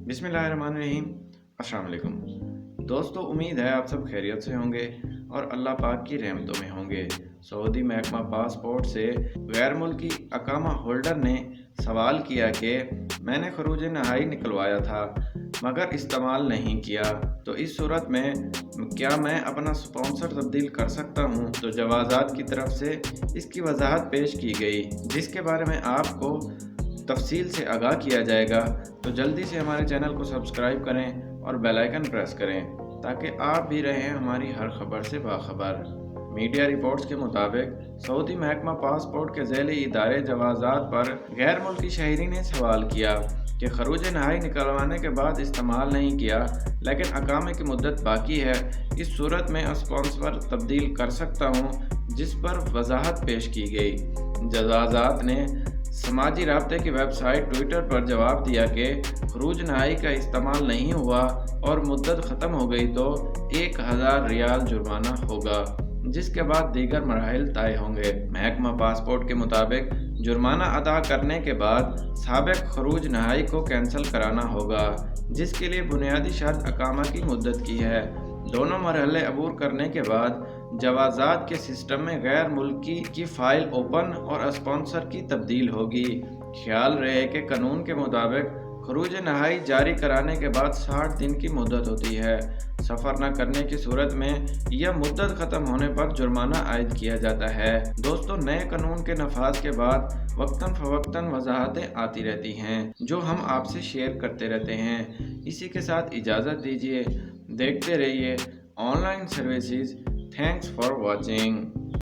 बिस्मिल्लाहिर्रहमानिर्रहीम। अस्सलाम वालेकुम दोस्तों, उम्मीद है आप सब खैरियत से होंगे और अल्लाह पाक की रहमतों में होंगे। सऊदी महकमा पासपोर्ट से गैर मुल्की अकामा होल्डर ने सवाल किया कि मैंने खरूज नहाई निकलवाया था मगर इस्तेमाल नहीं किया, तो इस सूरत में क्या मैं अपना स्पॉन्सर तब्दील कर सकता हूँ? तो जवाज़ात की तरफ से इसकी वजाहत पेश की गई, जिसके बारे में आपको तफसील से आगाह किया जाएगा। तो जल्दी से हमारे चैनल को सब्सक्राइब करें और बेल आइकन प्रेस करें ताकि आप भी रहें हमारी हर खबर से बाखबर। मीडिया रिपोर्ट्स के मुताबिक सऊदी महकमा पासपोर्ट के ज़ैली इदारे जवाज़ात पर गैर मुल्की शहरी ने सवाल किया कि खरूज नहाई निकलवाने के बाद इस्तेमाल नहीं किया लेकिन अकामे की मुद्दत बाकी है, इस सूरत में स्पॉन्सर तब्दील कर सकता हूँ, जिस पर वजाहत पेश की गई। जवाज़ात ने समाजी राब्ते की वेबसाइट ट्विटर पर जवाब दिया कि खरूज नहाई का इस्तेमाल नहीं हुआ और मुद्दत ख़त्म हो गई तो 1000 रियाल जुर्माना होगा, जिसके बाद दीगर मराहिल तय होंगे। महकमा पासपोर्ट के मुताबिक जुर्माना अदा करने के बाद साबिक खरूज नहाई को कैंसिल कराना होगा, जिसके लिए बुनियादी शर्त अकामा की मुद्दत की है। दोनों मरहले अबूर करने के बाद जवाज़ात के सिस्टम में गैर मुल्की की फ़ाइल ओपन और स्पॉन्सर की तब्दील होगी। ख्याल रहे कि कानून के मुताबिक खरूज नहाई जारी कराने के बाद 60 दिन की मुद्दत होती है। सफ़र न करने की सूरत में यह मुद्दत ख़त्म होने पर जुर्माना आयद किया जाता है। दोस्तों, नए कानून के नफाज के बाद वक्तन फ़वक्तन वजाहतें आती रहती हैं जो हम आपसे शेयर करते रहते हैं। इसी के साथ इजाज़त दीजिए। देखते रहिए online services. Thanks for watching.